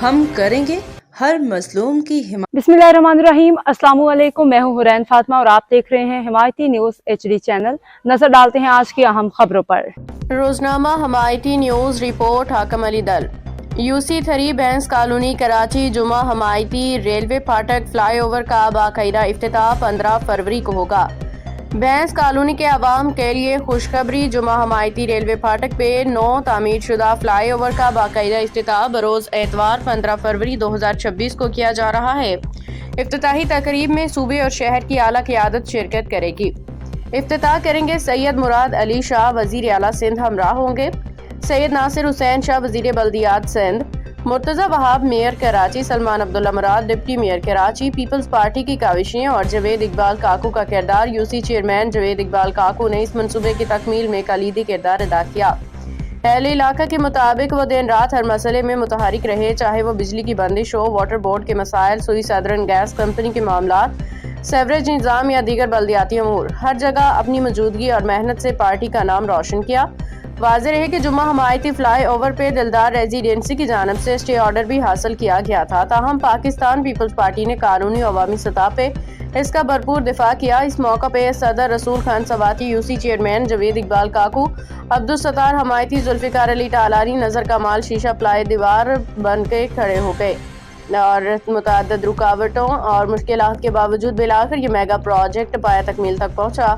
ہم کریں گے ہر مظلوم کی حمایت۔ بسمillahirrahmanirrahim، السلام علیکم، میں ہوں حرین فاطمہ اور آپ دیکھ رہے ہیں حمایتی نیوز HD چینل۔ نظر ڈالتے ہیں آج کی اہم خبروں پر۔ روزنامہ حمایتی نیوز رپورٹ حاکم علی دل UC3 بینس کالونی کراچی جمعہ حمایتی ریلوے پھاٹک فلائی اوور کا باقاعدہ افتتاح 15 فروری کو ہوگا۔ بینس کالونی کے عوام کے لیے خوشخبری، جمعہ حمایتی ریلوے پھاٹک پہ نو تعمیر شدہ فلائی اوور کا باقاعدہ افتتاح بروز اتوار 15 فروری 2026 کو کیا جا رہا ہے۔ افتتاحی تقریب میں صوبے اور شہر کی اعلیٰ قیادت شرکت کرے گی۔ افتتاح کریں گے سید مراد علی شاہ، وزیر اعلیٰ سندھ، ہمراہ ہوں گے سید ناصر حسین شاہ، وزیر بلدیات Sindh, Murtaza Wahab mayor Karachi, Salman Abdullah Murad deputy mayor Karachi. Peoples Party کی کاوشیں اور جاوید اقبال کاکو کا کردار۔ UC چیئرمین جاوید اقبال کاکو نے اس منصوبے کی تکمیل میں کلیدی کردار ادا کیا۔ اہل علاقہ کے مطابق وہ دن رات ہر مسئلے میں متحرک رہے، چاہے وہ بجلی کی بندش ہو، واٹر بورڈ کے مسائل، سوئی سدرن گیس کمپنی کے معاملات، سیوریج نظام یا دیگر بلدیاتی امور۔ ہر جگہ اپنی موجودگی اور محنت سے پارٹی کا نام روشن کیا۔ واضح رہے کہ جمعہ حمایتی فلائی اوور پہ دلدار ریزیڈینسی کی جانب سے اسٹے آرڈر بھی حاصل کیا گیا تھا، تاہم پاکستان پیپلز پارٹی نے قانونی و عوامی سطح پہ اس کا بھرپور دفاع کیا۔ اس موقع پہ صدر رسول خان سواتی، UC چیئرمین جاوید اقبال کاکو، عبدالستار حمایتی، ذوالفقار علی ٹالانی، نظر کمال شیشہ پلائی دیوار بن کے کھڑے ہو گئے اور متعدد رکاوٹوں اور مشکلات کے باوجود بالآخر یہ میگا پروجیکٹ پایہ تکمیل تک پہنچا۔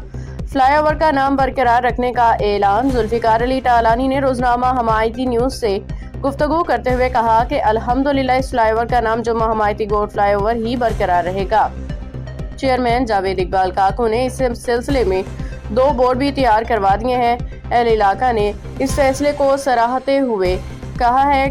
فلائی اوور کا نام برقرار رکھنے کا اعلان ذوالفقار علی ٹالانی نے روزنامہ حمایتی نیوز سے گفتگو کرتے ہوئے کہا کہ الحمدللہ اس فلائی اوور کا نام جمعہ حمایتی گوٹ فلائی اوور ہی برقرار رہے گا۔ چیئرمین جاوید اقبال کاکو نے اس سلسلے میں 2 بورڈ بھی تیار کروا دیے ہیں۔ اہل علاقہ نے اس فیصلے کو سراہتے ہوئے کہا ہے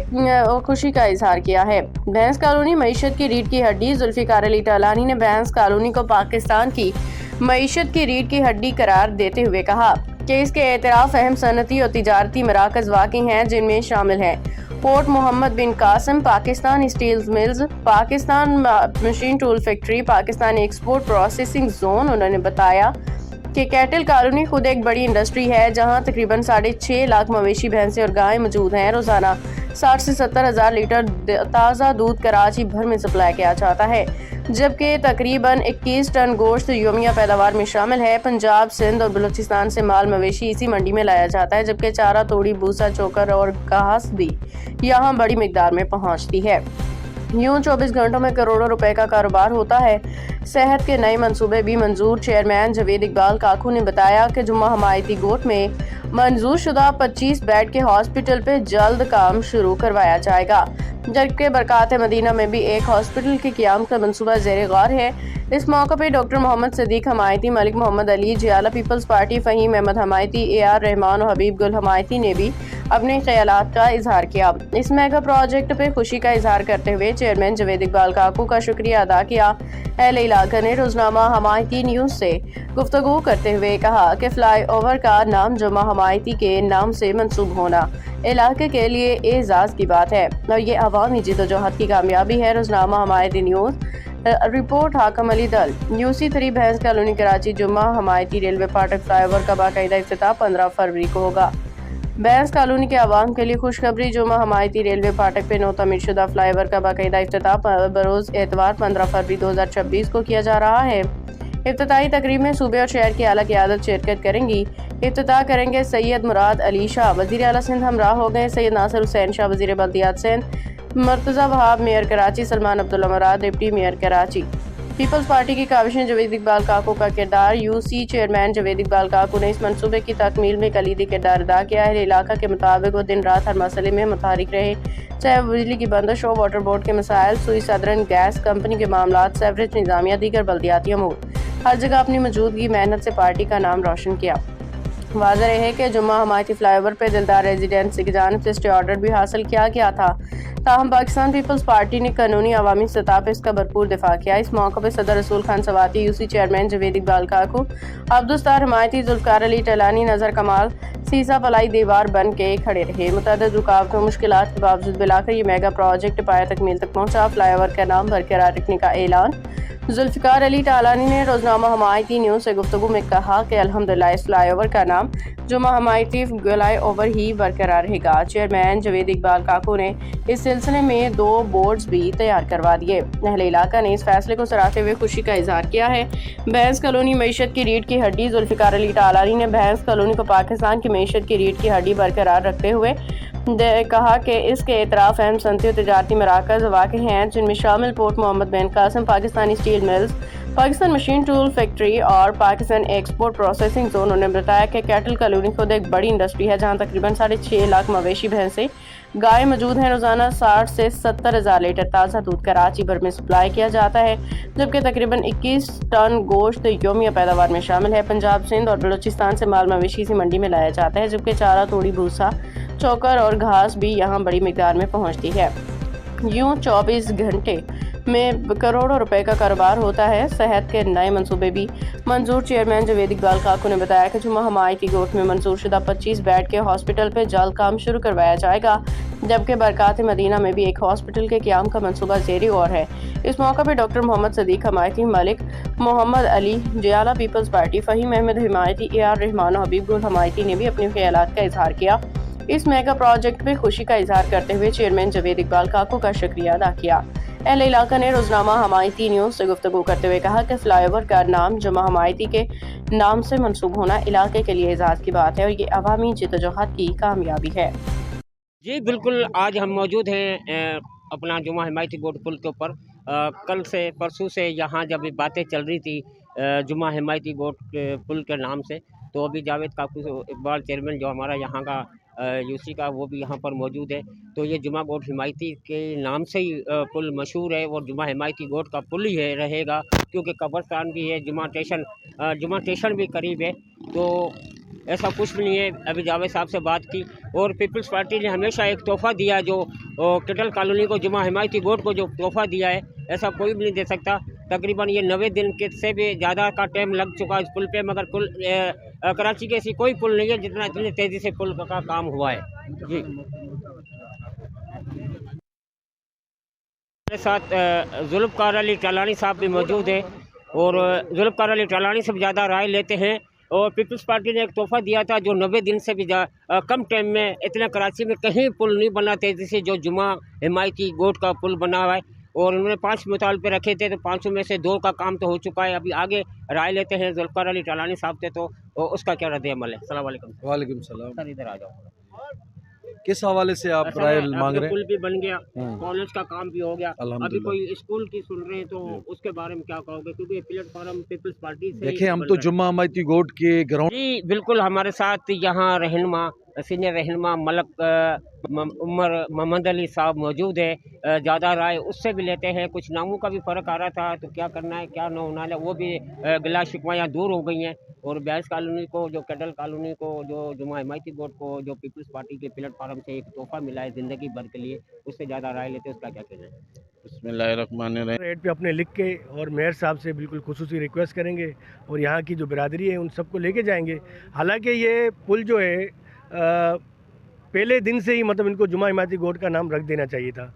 خوشی کا اظہار کیا ہے۔ بینس کالونی معیشت کی ریڑھ کی ہڈی۔ ذوالفقار علی ٹالانی نے بینس کالونی کو پاکستان کی معیشت کی ریڑھ کی ہڈی قرار دیتے ہوئے کہا کہ اس کے اطراف اہم صنعتی اور تجارتی مراکز واقع ہیں، جن میں شامل ہیں port Muhammad bin Qasim, Pakistan steel mills, Pakistan machine tool factory, Pakistan export processing zone. انہوں نے بتایا کہ کیٹل کالونی خود ایک بڑی انڈسٹری ہے، جہاں تقریباً 6.5 لاکھ مویشی، بھینسیں اور گائیں موجود ہیں۔ روزانہ 60 سے 70 ہزار لیٹر تازہ دودھ کراچی بھر میں سپلائی کیا جاتا ہے، جبکہ تقریباً 21 ٹن گوشت یومیہ پیداوار میں شامل ہے۔ پنجاب، سندھ اور بلوچستان سے مال مویشی اسی منڈی میں لایا جاتا ہے، جبکہ چارہ، توڑی، بھوسا، چوکر اور گھاس بھی یہاں بڑی مقدار میں پہنچتی ہے۔ یوں 24 گھنٹوں میں کروڑوں روپے کا کاروبار ہوتا ہے۔ صحت کے نئے منصوبے بھی منظور۔ چیئرمین جاوید اقبال کاکو نے بتایا کہ جمعہ حمایتی گوٹ میں منظور شدہ 25 بیڈ کے ہاسپٹل پہ جلد کام شروع کروایا جائے گا، جبکہ برکات مدینہ میں بھی ایک ہاسپٹل کے قیام کا منصوبہ زیر غور ہے۔ اس موقع پہ doctor Muhammad Siddique Himayati, Malik Muhammad Ali Jiyala Peoples Party, Fahim Ahmed Himayati, AR Rahman اور حبیب گل حمایتی نے بھی اپنے خیالات کا اظہار کیا۔ اس میگا پروجیکٹ پہ خوشی کا اظہار کرتے ہوئے چیئرمین جاوید اقبال کاکو کا شکریہ ادا کیا۔ اہل علاقہ نے روزنامہ حمایتی نیوز سے گفتگو کرتے ہوئے کہا کہ فلائی اوور کا نام جمعہ حمایتی کے نام سے منسوب ہونا علاقے کے لیے اعزاز کی بات ہے اور یہ عوامی جدوجہد کی کامیابی ہے۔ روزنامہ حمایتی نیوز رپورٹ حاکم علی دل UC3 بینس کالونی کراچی جمعہ حمایتی ریلوے پھاٹک فلائی اوور کا باقاعدہ افتتاح 15 فروری کو ہوگا۔ بینس کالونی کے عوام کے لیے خوشخبری، جمعہ حمایتی ریلوے پھاٹک پہ نو تعمیر شدہ فلائی اوور کا باقاعدہ افتتاح بروز اتوار 15 فروری 2026 کو کیا جا رہا ہے۔ افتتاحی تقریب میں صوبے اور شہر کی اعلیٰ قیادت شرکت کریں گی۔ افتتاح کریں گے سید مراد علی شاہ، وزیر اعلیٰ سندھ، ہمراہ ہو گئے سید ناصر حسین شاہ، وزیر بلدیات Sindh, Murtaza Wahab mayor Karachi, Salman Abdullah Murad deputy mayor Karachi. Peoples Party کی کاوشیں، جاوید اقبال کاکو کا کردار۔ UC چیئرمین جاوید اقبال کاکو نے اس منصوبے کی تکمیل میں کلیدی کردار ادا کیا۔ اہل علاقہ کے مطابق وہ دن رات ہر مسئلے میں متحرک رہے، چاہے وہ بجلی کی بندش ہو، واٹر بورڈ کے مسائل، سوئی سدرن گیس کمپنی کے معاملات، سیوریج نظام یا دیگر بلدیاتی امور۔ ہر جگہ اپنی موجودگی، محنت سے پارٹی کا نام روشن کیا۔ واضح رہے کہ جمعہ حمایتی فلائی اوور پہ دلدار ریزیڈینسی کی جانب سے اسٹے آرڈر بھی حاصل کیا گیا تھا، تاہم پاکستان پیپلز پارٹی نے قانونی عوامی سطح پہ اس کا بھرپور دفاع کیا۔ اس موقع پہ صدر رسول خان سواتی، UC چیئرمین جاوید اقبال کاکو، عبدالستار حمایتی، ذوالفقار علی ٹالانی، نظر کمال सीसा पलाई दीवार बन के खड़े रहे। मुतअद्दिद रुकावटों मुश्किलात के बावजूद मिलाकर ये मेगा प्रोजेक्ट पाया तकमील तक पहुंचा। फ्लाईओवर का नाम बरकरार रखने का ऐलान। जुल्फ़िकार अली टालानी ने रोजनामा हमायती न्यूज़ से गुफ्तगू में कहा कि अल्हम्दुलिल्लाह इस फ्लाईओवर का नाम जुमा हमायती फ्लाईओवर ही बरकरार रहेगा। चेयरमैन जवेद इकबाल काकू ने इस सिलसिले में 2 बोर्ड्स भी तैयार करवा दिए। अहले इलाका ने इस फैसले को सराहते हुए खुशी का इजहार किया है। भैंस कॉलोनी मईशत की रीढ़ की हड्डी। जुल्फ़िकार अली टालानी ने भैंस कॉलोनी को पाकिस्तान की मईशत की रीढ़ की हड्डी बरकरार रखते हुए कहा कि इसके एतराफ़ अहम सनती और तजारती मराकज़ वाक़ हैं, जिनमें शामिल port Mohammad bin Qasim, Pakistani steel mills, Pakistan machine tool factory और पाकिस्तान एक्सपोर्ट प्रोसेसिंग जोन। उन्होंने बताया कि कैटल कॉलोनी खुद एक बड़ी इंडस्ट्री है, जहां तकरीबन 6.5 लाख मवेशी भैंसें गाय मौजूद हैं। रोजाना 60 से 70 हज़ार लीटर ताज़ा दूध कराची भर में सप्लाई किया जाता है, जबकि तकरीबन 21 टन गोश्त योमिया पैदावार में शामिल है। पंजाब, सिंध और बलूचिस्तान से माल मवेशी इसी मंडी में लाया जाता है, जबकि चारा, तूड़ी, भूसा, चोकर और घास भी यहाँ बड़ी मिकदार में पहुँचती है। यूँ 24 घंटे में करोड़ों रुपए का कारोबार होता है। सेहत के नए मंसूबे भी मंजूर। चेयरमैन जवेद इकबाल काकू ने बताया कि जुमा हमायती गोट में मंजूर शुदा 25 बेड के हॉस्पिटल पे जल्द काम शुरू करवाया जाएगा, जबकि बरकात मदीना में भी एक हॉस्पिटल के क़याम का मंसूबा ज़ेरी गौर है। इस मौका पर doctor Mohammad Sadiq Himayati, Malik Mohammad Ali, Jiyala Peoples Party, Fahim Ahmed Himayati, AR Rahman और हबीब गुल हमायती ने भी अपने ख्यालात का इजहार किया। इस मेगा प्रोजेक्ट पे खुशी का इजहार करते हुए चेयरमैन जवेद इकबाल काकू का शुक्रिया अदा किया। अहले इलाका ने रोजनामा हमायती न्यूज़ से गुफ्तगू करते हुए कहा कि फ्लाईओवर का नाम जुमा हमायती के नाम से मंसूब होना इलाके के लिए एजाज़ की बात है और ये अवामी जिद्दोजहद की कामयाबी है। जी बिल्कुल, आज हम मौजूद हैं अपना जुमा हमायती गोट पुल के ऊपर। कल से परसों से यहाँ जब बातें चल रही थी जुमा हमायती गोट पुल के नाम से, तो अभी जावेद काकू इकबाल चेयरमैन जो हमारा यहाँ का यूसी का, वो भी यहाँ पर मौजूद है। तो ये जुमा गोट हिमायती के नाम से ही पुल मशहूर है और जुमा हिमायती गोट का पुल ही है रहेगा, क्योंकि कब्रस्तान भी है, जुमा स्टेशन भी करीब है। तो ऐसा कुछ भी नहीं है। अभी जावेद साहब से बात की और पीपल्स पार्टी ने हमेशा एक तोहफ़ा दिया, जो कैटल कॉलोनी को, जुमा हिमायती गोट को जो तोहफ़ा दिया है, ऐसा कोई भी नहीं दे सकता। तकरीबन ये 90 दिन के से भी ज़्यादा का टाइम लग चुका है इस पुल पे, मगर पुल कराची के ऐसी कोई पुल नहीं है जितना इतनी तेज़ी से पुल का काम हुआ है। जी मेरे साथ जुल्फ़िकार अली टालानी साहब भी मौजूद है और जुल्फ़िकार अली टालानी से भी ज़्यादा राय लेते हैं। और पीपल्स पार्टी ने एक तोहफ़ा दिया था जो 90 दिन से भी कम टाइम में, इतना कराची में कहीं पुल नहीं बना तेज़ी से जो जुमा हिमायती गोट का पुल बना हुआ है। और उन्होंने 5 मुतालबे रखे थे, तो 5 में से 2 का काम तो हो चुका है। अभी आगे राय लेते हैं जुल्फ़िकार अली टालानी साहब से, तो उसका क्या रद्द अमल है। अस्सलाम वालेकुम। वालेकुम सलाम। सर इधर आ जाओ। किस हवाले से आप राय मांग रहे हैं? पुल भी बन गया, कॉलेज का काम भी हो गया, अभी अल्हम्दुलिल्लाह। कोई स्कूल की सुन रहे हैं, तो उसके बारे में क्या कहोगे? क्योंकि प्लेटफार्म पीपल्स पार्टी से देखिए, हम तो जुम्मा हमायती गोट के ग्राउंड। जी बिल्कुल, हमारे साथ यहाँ रहनुमा, सीनियर रहनुमा मलक उमर मोहम्मद अली साहब मौजूद है। ज़्यादा राय उससे भी लेते हैं। कुछ नामों का भी फ़र्क आ रहा था, तो क्या करना है क्या न होना है, वो भी गिला शिकवायाँ दूर हो गई हैं। और बैस कॉलोनी को, जो कैटल कॉलोनी को, जो जुमा हिमायती गोट को, जो पीपल्स पार्टी के प्लेटफार्म से एक तोहफ़ा मिला है ज़िंदगी भर के लिए, उससे ज़्यादा राय लेते हैं। उसका क्या कहना है? बिस्मिल्लाहिर्रहमानिर्रहीम। रेट पे अपने लिख के और मेयर साहब से बिल्कुल खुसूसी रिक्वेस्ट करेंगे और यहाँ की जो बिरादरी है उन सबको लेके जाएंगे। हालांकि ये पुल जो है पहले दिन से ही मतलब इनको जुमा हिमायती गोट का नाम रख देना चाहिए था।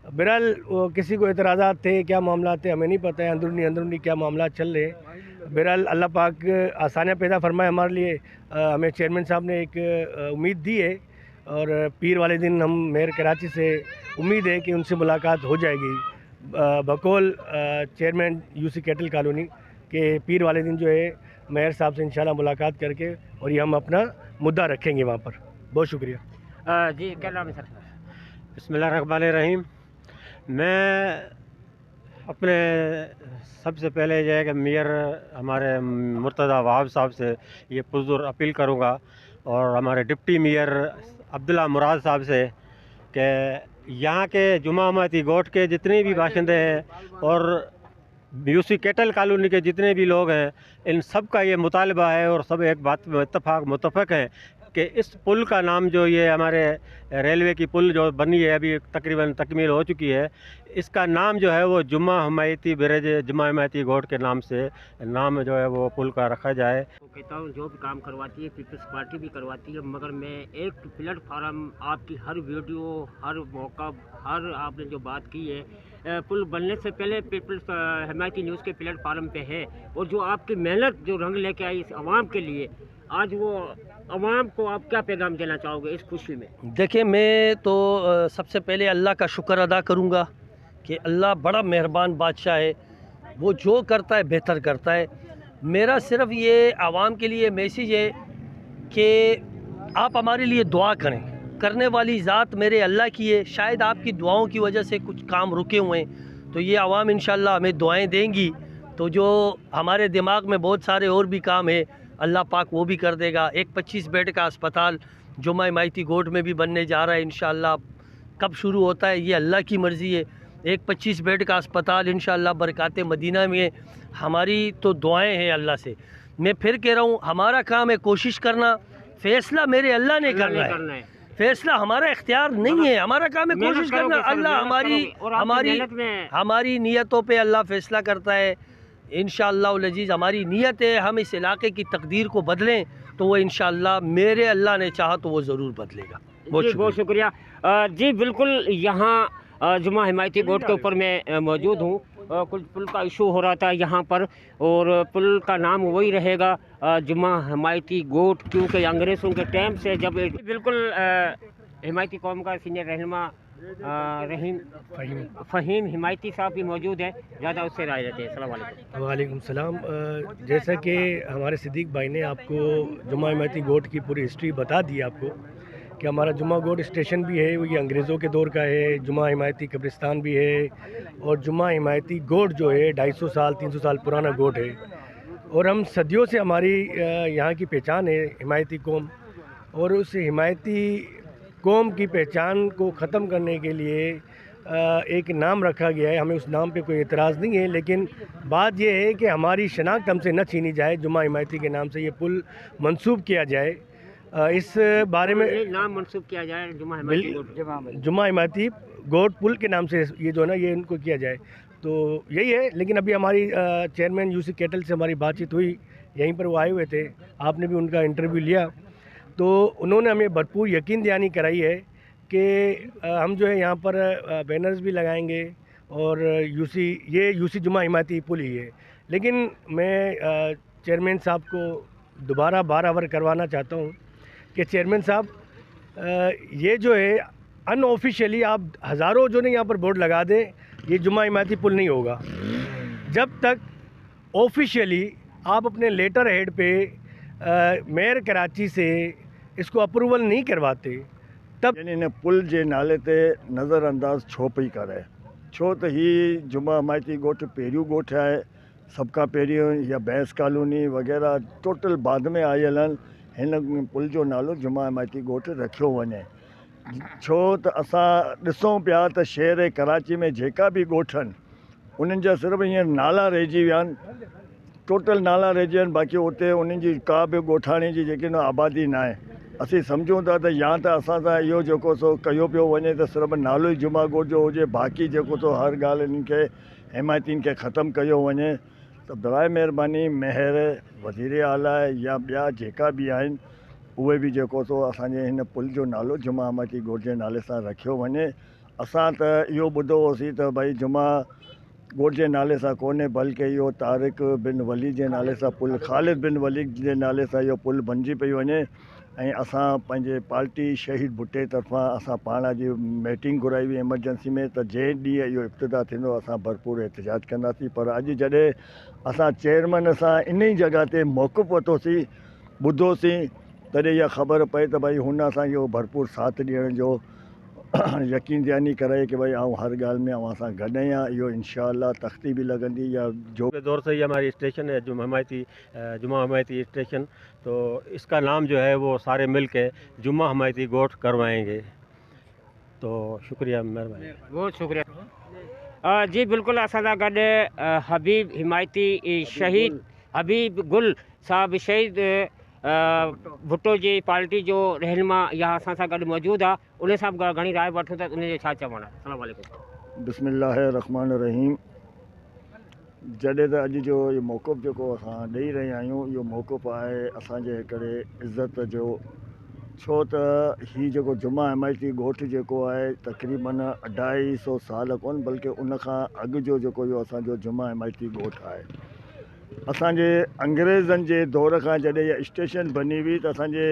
बहरहाल किसी को एतराज़ात थे, क्या मामला थे हमें नहीं पता है, अंदरूनी क्या मामला चल रहे हैं। बहरहाल अल्लाह पाक आसानियाँ पैदा फरमाए हमारे लिए। हमें चेयरमैन साहब ने एक उम्मीद दी है और पीर वाले दिन हम मेयर कराची से उम्मीद है कि उनसे मुलाकात हो जाएगी। बकौल चेयरमैन यूसी कैटल कॉलोनी के पीर वाले दिन जो है मेयर साहब से इंशाल्लाह मुलाकात करके और ये हम अपना मुद्दा रखेंगे वहाँ पर। बहुत शुक्रिया। जी क्या नाम है सर? बिस्मिल्लाहिर्रहमानिर्रहीम। मैं अपने सबसे पहले यह है कि मेयर हमारे मुर्तज़ा वहाब साहब से ये पुरज़ोर अपील करूँगा और हमारे डिप्टी मेयर अब्दुल्ला मुराद साहब से कि यहाँ के जुमा हिमायती गोट के जितने भी बाशिंदे हैं और यूसी कैटल कॉलोनी के जितने भी लोग हैं, इन सब का ये मुतालबा है और सब एक बात में मुतफ़क़ हैं کہ اس पुल का नाम जो ये हमारे रेलवे की पुल जो बनी है अभी तकरीबन तकमील हो चुकी है, इसका नाम जो है वो जुम्मा हिमायती ब्रिज जुम्मा हिमायती गोड के नाम से नाम जो है वो पुल का रखा जाए। तो कहता हूँ जो भी काम करवाती है पीपल्स पार्टी भी करवाती है, मगर मैं एक प्लेटफार्म आपकी हर वीडियो हर मौका हर आपने जो बात की है पुल बनने से पहले पीपल्स हिमायती न्यूज़ के प्लेटफार्म पे है, और जो आपकी मेहनत जो रंग लेके आई इस आवाम के लिए, आज वो आवाम को आप क्या पैगाम देना चाहोगे इस खुशी में? देखिए, मैं तो सबसे पहले अल्लाह का शुक्र अदा करूँगा कि अल्लाह बड़ा मेहरबान बादशाह है, वो जो करता है बेहतर करता है। मेरा सिर्फ ये आवाम के लिए मैसेज है कि आप हमारे लिए दुआ करें, करने वाली ज़ात मेरे अल्लाह की है, शायद आपकी दुआओं की वजह से कुछ काम रुके हुए हैं, तो ये आवाम इंशाल्लाह हमें दुआएं देंगी, तो जो हमारे दिमाग में बहुत सारे और भी काम है अल्लाह पाक वो भी कर देगा। एक 25 बेड का अस्पताल जुम्मा हिमायती गोड में भी बनने जा रहा है इंशाल्लाह, कब शुरू होता है ये अल्लाह की मर्ज़ी है। एक 25 बेड का अस्पताल इंशाल्लाह बरकाते मदीना में, हमारी तो दुआएं हैं अल्लाह से। मैं फिर कह रहा हूँ, हमारा काम है कोशिश करना, फ़ैसला मेरे अल्लाह ने करना है, फैसला हमारा इख्तियार नहीं है, हमारा काम है कोशिश करना। अल्लाह हमारी नीयतों पे अल्लाह फैसला करता है। इंशाअल्लाह अज़ीज़ हमारी नीयत है हम इस इलाके की तकदीर को बदलें, तो वो इंशाअल्लाह मेरे अल्लाह ने चाहा तो वो ज़रूर बदलेगा। बहुत शुक्रिया जी। बिल्कुल, यहाँ जुम्मा हिमायती गोड के ऊपर मैं मौजूद हूँ। कुछ पुल का इशू हो रहा था यहाँ पर, और पुल का नाम वही रहेगा जुम्मा हिमायती गोड, क्योंकि अंग्रेज़ों के टाइम से जब बिल्कुल हिमायती कौम का सीनियर रहनुमा फ़हीम हिमायती साहब भी मौजूद है, ज़्यादा उससे राय लेते हैं। अस्सलाम वालेकुम। वालेकुम सलाम। जैसा कि हमारे सिद्दीक भाई ने आपको जुम्मा हिमायती गोड की पूरी हिस्ट्री बता दी आपको कि हमारा जुम्मा गोड स्टेशन भी है, वो ये अंग्रेज़ों के दौर का है, जुम्मा हिमायती कब्रिस्तान भी है, और जुम्मा हिमायती गोड जो है 250 साल 300 साल पुराना गोड है, और हम सदियों से हमारी यहाँ की पहचान है हिमायती कौम, और उस हिमायती कौम की पहचान को ख़त्म करने के लिए एक नाम रखा गया है। हमें उस नाम पे कोई एतराज़ नहीं है, लेकिन बात यह है कि हमारी शनाख्त हमसे न छीनी जाए, जुम्मा हिमायती के नाम से ये पुल मंसूब किया जाए। इस बारे में नाम मंसूब किया जाए जुम्मा हिमायती गोड पुल के नाम से, ये जो है ना ये इनको किया जाए, तो यही है। लेकिन अभी हमारी चेयरमैन यूसी कैटल से हमारी बातचीत हुई, यहीं पर वो आए हुए थे, आपने भी उनका इंटरव्यू लिया, तो उन्होंने हमें भरपूर यकीन दहानी कराई है कि हम जो है यहाँ पर बैनर्स भी लगाएंगे, और यूसी जुम्मा हिमायती पुल ही है। लेकिन मैं चेयरमैन साहब को दोबारा बार करवाना चाहता हूँ कि चेयरमैन साहब, ये जो है अनऑफिशियली आप हज़ारों जो नहीं यहाँ पर बोर्ड लगा दें, ये जुम्मा हिमायती पुल नहीं होगा जब तक ऑफिशियली आप अपने लेटर हेड पे मेयर कराची से इसको अप्रूवल नहीं करवाते, तब इन पुल जे नाले ते नज़रअंदाज छो पई करे, छो त ही जुम्मा हिमायती गोठ पहिरियों गोठ आहे, सबका पहिरियों या बैंस कॉलोनी वग़ैरह टोटल बाद में आयल आहिनि। हिन पुल जो नालो जुम्मा हिमायती गोठ रखियो वञे, छो त असां ॾिसूं पिया त शहर कराची में जेका बि ॻोठ आहिनि उन्हनि जा सिर्फ़ु हींअर नाला रहिजी विया आहिनि, टोटल नाला रहिजी विया आहिनि, बाक़ी उते उन्हनि जी का बि ॻोठाणी जी जेकी न आबादी न आहे। असीं सम्झूं था त या त असां सां इहो जेको सो कयो पियो वञे त सिर्फ़ु नालो ई जुम्मा गोठ जो हुजे, बाक़ी जेको सो हर ॻाल्हि इन्हनि खे हिमायतीन खे ख़तमु कयो वञे, त बराए महिरबानी महर वज़ीर आला या ॿिया जेका बि आहिनि उहे बि जेको सो असांजे हिन पुल जो नालो जुम्मा हिमायती गोठ जे नाले सां रखियो वञे। असां त इहो ॿुधो होसीं त भई जुम्मा गोठ जे नाले सां कोन्हे, बल्कि इहो तारिक बिन वली जे नाले सां पुल, ख़ालिद बिन वली जे नाले सां इहो पुल बणिजी पई वञे। ऐं असां पंहिंजे पार्टी शहीद भुट्टे तरफ़ां असां पाण जी मीटिंग घुराई हुई एमरजेंसी में, त जंहिं ॾींहुं इहो इब्तिदा थींदो असां भरपूर एहतिजाज कंदासीं। पर अॼु जॾहिं असां चेयरमैन सां इन ई जॻह ते मौक़िफ़ वरितोसीं, ॿुधोसीं, तॾहिं इहा ख़बर पए त भई हुन असां इहो भरपूर साथ ॾियण जो यकीन दहानी कराई कि भाई आऊँ हर ॻाल्हि में असां गॾु आहियां। इहो इंशाअल्लाह तख़्ती भी लगंदी या जो के दौर से ही हमारी स्टेशन है जुम्मा हिमायती स्टेशन, तो इसका नाम जो है वो सारे मिल के जुम्मा हिमायती गोठ करवाएंगे। तो शुक्रिया, मेहरबानी, बहुत शुक्रिया जी। बिल्कुल असां सां गॾु हबीब हिमायती शहीद हबीब गुल साहब शहीद भुट्टो जी पार्टी जो रहनुमा यहाँ असां सां गॾु मौजूदु आहे, उन सां बि घणी राय वठूं था, उन जो छा चवणु आहे। अस्सलाम वालेकुम। बिस्मिल्लाहिर्रहमानिर्रहीम। जॾहिं त अॼु जो इहो मौक़िफ़ जेको असां ॾेई रहिया आहियूं, इहो मौक़िफ़ आहे असांजे हिकिड़े इज़त जो, छो त हीउ जेको जुमा हिमायती ॻोठु जेको आहे तक़रीबन 250 साल कोन बल्कि उन खां अॻु जो जेको इहो असांजो जुमा हिमायती ॻोठु आहे। असांजे अंग्रेज़नि जे दौर खां जॾहिं इहा स्टेशन बनी हुई त असांजे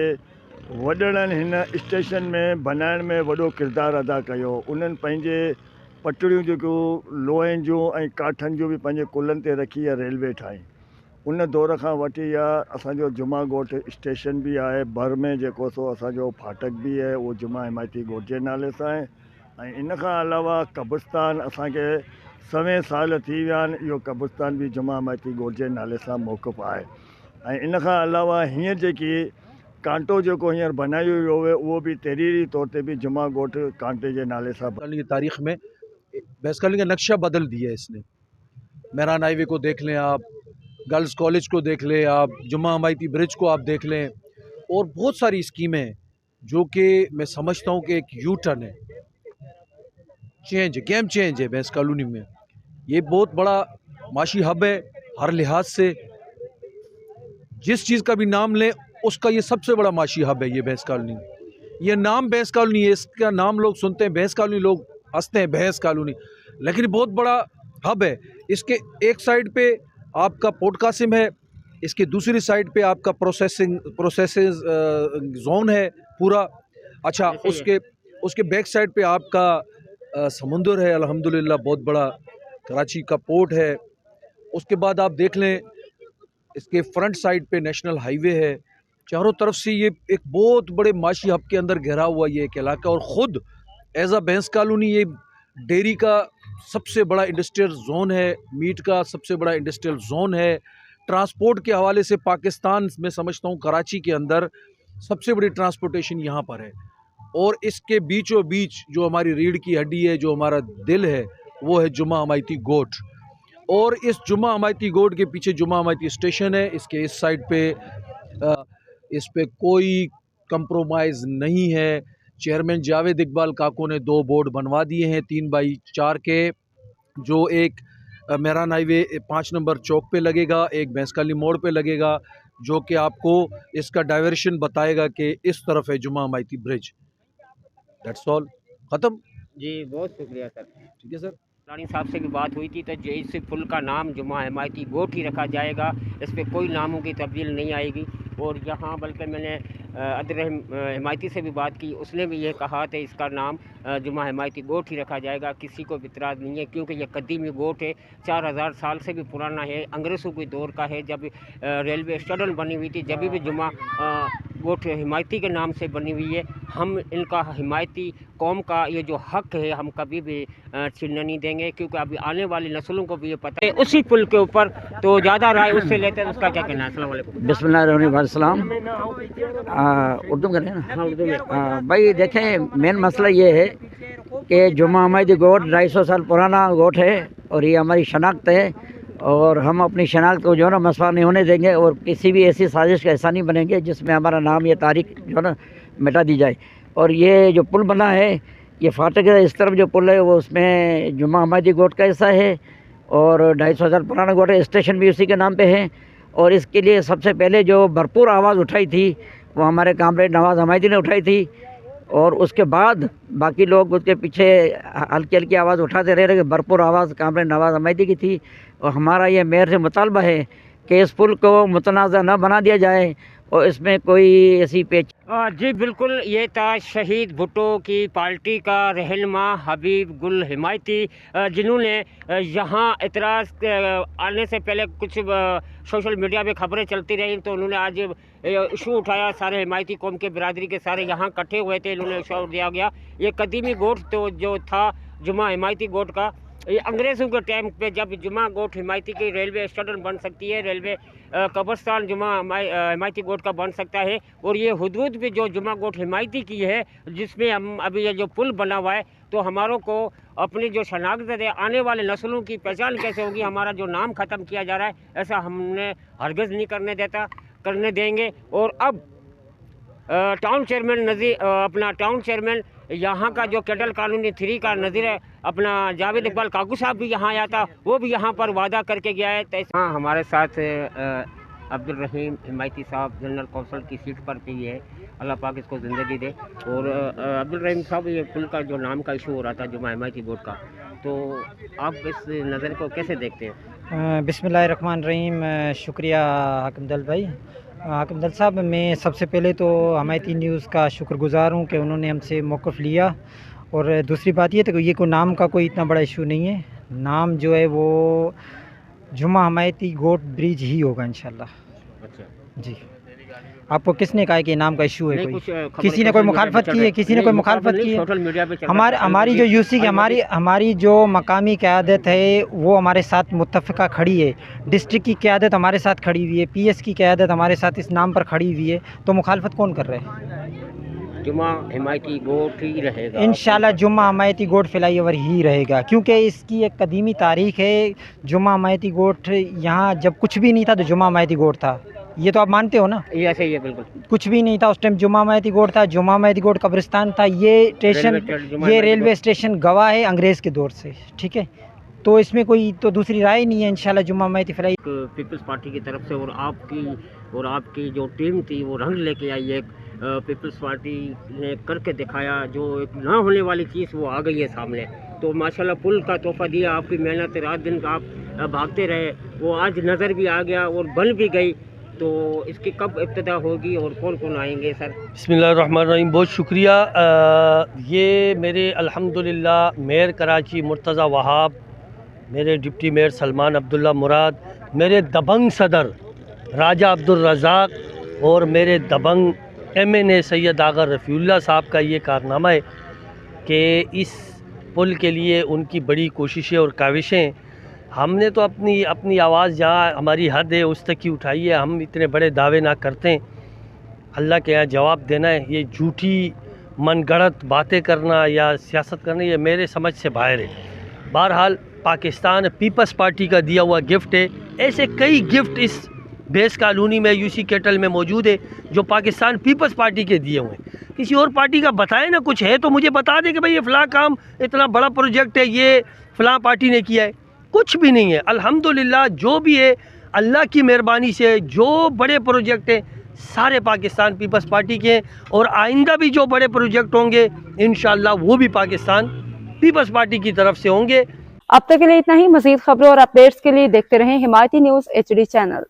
वॾड़नि हिन स्टेशन में बनाइण में वॾो किरदारु अदा कयो। उन्हनि पंहिंजे पटड़ियूं जेकियूं लोहनि जूं ऐं काठनि जूं बि पंहिंजे कुलनि ते रखी इहा रेलवे ठाही। उन दौर खां वठी इहा असांजो जुमा ॻोठु स्टेशन बि आहे। भर में जेको सो असांजो फाटक बि आहे, उहो जुमा हिमायती ॻोठ जे नाले सां आहे। ऐं इन खां अलावा कब्रिस्तान असांखे 100 साल थी विया आहिनि, इहो कब्रिस्तान बि जुमा हिमायती ॻोठ जे नाले सां मौक़िफ़ आहे। ऐं इन खां अलावा हींअर जेकी कांटो जेको हींअर बनायो वियो हुओ, उहो बि तहरीरी तौर ते बि जुमा ॻोठु कांटे जे नाले सां। की तारीख में भैंस कालोनी का नक्शा बदल दिया है इसने। मेहरान हाईवे को देख लें आप, गर्ल्स कॉलेज को देख लें आप, जुमा हिमायती ब्रिज को आप देख लें, और बहुत सारी स्कीमें हैं जो कि मैं समझता हूँ कि एक यू टर्न है, गेम चेंज है भैंस कॉलोनी में। ये बहुत बड़ा माशी हब है हर लिहाज से, जिस चीज़ का भी नाम लें उसका ये सबसे बड़ा माशी हब है ये भैंस कॉलोनी। ये नाम भैंस कॉलोनी है, इसका नाम लोग सुनते हैं भैंस कॉलोनी, लोग हंसते हैं भैंस कॉलोनी, लेकिन बहुत बड़ा हब है। इसके एक साइड पे आपका पोर्ट कासिम है, इसके दूसरी साइड पे आपका प्रोसेसिंग जोन है पूरा। अच्छा, उसके बैक साइड पे आपका समुंदर है, अल्हम्दुलिल्लाह बहुत बड़ा कराची का पोर्ट है। उसके बाद आप देख लें इसके फ्रंट साइड पे नेशनल हाईवे है। चारों तरफ से ये एक बहुत बड़े माशी हब के अंदर घिरा हुआ ये एक इलाका, और ख़ुद एज अ भैंस कॉलोनी ये डेयरी का सबसे बड़ा इंडस्ट्रियल जोन है, मीट का सबसे बड़ा इंडस्ट्रियल जोन है। ट्रांसपोर्ट के हवाले से पाकिस्तान में समझता हूँ कराची के अंदर सबसे बड़ी ट्रांसपोर्टेशन यहाँ पर है। और इसके बीचों बीच जो हमारी रीढ़ की हड्डी है, जो हमारा दिल है, वो है जुमा हिमायती ॻोठ। और इस जुमा हिमायती ॻोठ के पीछे जुमा हिमायती स्टेशन है। इसके इस साइड पे इस पे कोई कंप्रोमाइज़ नहीं है। चेयरमैन जावेद इकबाल काको ने 2 बोर्ड बनवा दिए हैं 3x4 के, जो एक मेहरान हाईवे 5 नंबर चौक पे लगेगा, एक भैंस कॉलोनी मोड़ पे लगेगा, जो कि आपको इसका डाइवर्शन बताएगा कि इस तरफ है जुमा हिमायती ब्रिज। दैट्स ऑल, ख़त्म जी, बहुत शुक्रिया सर। ठीक है सर। रानी साहब से भी बात हुई थी तो इस पुल का नाम जुमा हिमायती ॻोठ ही रखा जाएगा, इस पर कोई नामों की तब्दील नहीं आएगी। और यहाँ बल्कि मैंने अदर हिमायती से भी बात की, उसने भी ये कहा था इसका नाम जुमा हिमायती ॻोठ ही रखा जाएगा, किसी को इतराज़ नहीं है, क्योंकि ये कदीमी ॻोठ है, 4000 साल से भी पुराना है, अंग्रेज़ों के दौर का है। जब रेलवे स्टेशन बनी हुई थी, जब भी जुमा ॻोठ हिमायती के नाम से बनी हुई है। हम इनका हिमायती कौम का ये जो हक़ है हम कभी भी छीनने नहीं देंगे, क्योंकि अभी आने वाली नस्लों को भी ये पता है। उसी पुल के ऊपर तो ज़्यादा राय उससे लेते हैं, उसका क्या कहना है? अस्सलाम वालेकुम। बिस्मिल्लाहिर्रहमानिर्रहीम। उर्दू में ना? हाँ, उर्दू में। भाई देखें, मेन मसला ये है कि जुमा हिमायती ॻोठ 250 साल पुराना ॻोठ है, और ये हमारी शनाख्त है, और हम अपनी शनाख्त को जो है ना मसला नहीं होने देंगे, और किसी भी ऐसी साजिश का हिस्सा नहीं बनेंगे जिसमें हमारा नाम या तारीख जो है ना मिटा दी जाए। और ये जो पुल बना है, ये फाटक है, इस तरफ जो पुल है वो उसमें जुमा हिमायती ॻोठ का हिस्सा है, और 250 साल पुराना ॻोठ है, स्टेशन भी उसी के नाम पे है। और इसके लिए सबसे पहले जो भरपूर आवाज़ उठाई थी वो हमारे कामरेड नवाज़ हिमायती ने उठाई थी, और उसके बाद बाकी लोग उसके पीछे हल्की हल्की आवाज़ उठाते रहे, लेकिन भरपूर आवाज़ कामरेड नवाज़ हिमायती की थी। और हमारा ये मेयर से मुतालबा है कि इस पुल को मुतनाज़ा न बना दिया जाए, और इसमें कोई ऐसी पेच। जी बिल्कुल, ये था शहीद भुट्टो की पार्टी का रहनुमा हबीब गुल हिमायती, जिन्होंने यहाँ एतराज़ आने से पहले कुछ सोशल मीडिया पे खबरें चलती रही, तो उन्होंने आज इशू उठाया। सारे हिमायती कौम के बिरादरी के सारे यहाँ इकट्ठे हुए थे, इन्होंने इशू दिया गया। ये कदीमी ॻोठ तो जो था जुमा हिमायती ॻोठ का, ये अंग्रेज़ों के टाइम पे जब जुमा ॻोठ हिमायती की रेलवे स्टेशन बन सकती है, रेलवे कब्रिस्तान जुमा हिमायती ॻोठ का बन सकता है। और ये हुदूद भी जो जुमा ॻोठ हिमायती की है, जिसमें हम अभी ये जो पुल बना हुआ है, तो हमारों को अपनी जो शनाख्त है, आने वाले नस्लों की पहचान कैसे होगी, हमारा जो नाम ख़त्म किया जा रहा है, ऐसा हमने हरगिज़ नहीं करने देता। करने देंगे। और अब टाउन चेयरमैन अपना टाउन चेयरमैन यहाँ का जो कैटल कॉलोनी 3 का नज़ीर है अपना जावेद इकबाल काकू साहब भी यहाँ आया था, वो भी यहाँ पर वादा करके गया है। हाँ, हमारे साथ अब्दुल रहीम हिमायती साहब जनरल कौंसल की सीट पर भी है, अल्लाह पाक इसको ज़िंदगी दे। और अब्दुल रहीम साहब, ये पुल का जो नाम का इशू हो रहा था जुमा हिमायती बोर्ड का, तो आप इस नज़र को कैसे देखते हैं? बिस्मिल्लाहिर्रहमानिर्रहीम। शुक्रिया हाकिमदल भाई। हाकिमदल साहब, मैं सबसे पहले तो हिमायती न्यूज़ का शुक्रगुज़ार हूँ कि उन्होंने हमसे मौक़िफ़ लिया। और दूसरी बात ये तो ये कोई नाम का कोई इतना बड़ा इशू नहीं है, नाम जो है वो जुमा हिमायती गोट ब्रिज ही होगा इंशाल्लाह। अच्छा जी, आपको किसने कहा कि नाम का इशू है? कोई किसी ने सोशल कोई मुखालफत की है? किसी ने कोई मुखालफत की है? सोशल मीडिया पे हमारी जो यूसी की हमारी जो मकामी क़यादत है वो हमारे साथ मुत्तफ़िका खड़ी है, डिस्ट्रिक्ट की क़यादत हमारे साथ खड़ी हुई है, पीएस की क़यादत हमारे साथ इस नाम पर खड़ी हुई है, तो मुखालफत कौन कर रहे हैं? जुमा हिमायती गोट ही रहेगा इंशाल्लाह। जुमा हिमायती गोट फ्लाईओवर ही रहेगा, क्योंकि इसकी एक कदीमी तारीख़ है। जुमा हिमायती गोट यहाँ जब कुछ भी नहीं था तो जुमा हिमायती गोट था, ये तो आप मानते हो ना? ये ऐसे ही है, बिल्कुल कुछ भी नहीं था उस टाइम, जुमा हिमायती गोट था, जुमा हिमायती गोट कब्रिस्तान था। ये स्टेशन, ये रेलवे स्टेशन गवाह है अंग्रेज़ के दौर से, ठीक है? तो इसमें कोई तो दूसरी राय नहीं है। इंशाल्लाह जुमा हिमायती फ्लाई पीपल्स पार्टी की तरफ से और आपकी जो टीम थी वो रंग लेके आई। एक पीपल्स पार्टी ने करके दिखाया, जो एक ना होने वाली चीज़ वो आ गई है सामने। तो माशाल्लाह पुल का तोहफा दिया, आपकी मेहनत रात दिन आप भागते रहे, वो आज नज़र भी आ गया और बन भी गई। तो इसकी कब इब्तिदा होगी और कौन कौन आएंगे सर? बिस्मिल्लाहिर्रहमानिर्रहीम। बहुत शुक्रिया। ये मेरे अल्हम्दुलिल्लाह मेयर कराची मुर्तज़ा वहाब, मेरे डिप्टी मेयर सलमान अब्दुल्ला मुराद, मेरे दबंग सदर राजा अब्दुल रज़ाक और मेरे दबंग MNA सैयद आगा रफ़ीउल्लाह साहब का ये कारनामा है कि इस पुल के लिए उनकी बड़ी कोशिशें और काविशें, हमने तो अपनी आवाज़ जहाँ हमारी हद है उस तक ही उठाई है। हम इतने बड़े दावे ना करते हैं, अल्लाह के यहाँ जवाब देना है। ये झूठी मनगढ़ंत बातें करना या सियासत करना ये मेरे समझ से बाहर है। बहरहाल पाकिस्तान पीपल्स पार्टी का दिया हुआ गिफ्ट है। ऐसे कई गिफ्ट इस बेस कॉलोनी में यूसी कैटल में मौजूद है जो पाकिस्तान पीपल्स पार्टी के दिए हुए हैं। किसी और पार्टी का बताए ना, कुछ है तो मुझे बता दे कि भाई ये फ़लाँ काम, इतना बड़ा प्रोजेक्ट है, ये फ़लाँ पार्टी ने किया है। कुछ भी नहीं है। अल्हम्दुलिल्लाह जो भी है अल्लाह की मेहरबानी से, जो बड़े प्रोजेक्ट हैं सारे पाकिस्तान पीपल्स पार्टी के हैं। और आइंदा भी जो बड़े प्रोजेक्ट होंगे इंशाअल्लाह वो भी पाकिस्तान पीपल्स पार्टी की तरफ से होंगे। अब तक के लिए इतना ही। मज़ीद खबरों और अपडेट्स के लिए देखते रहें हिमायती न्यूज़ HD चैनल।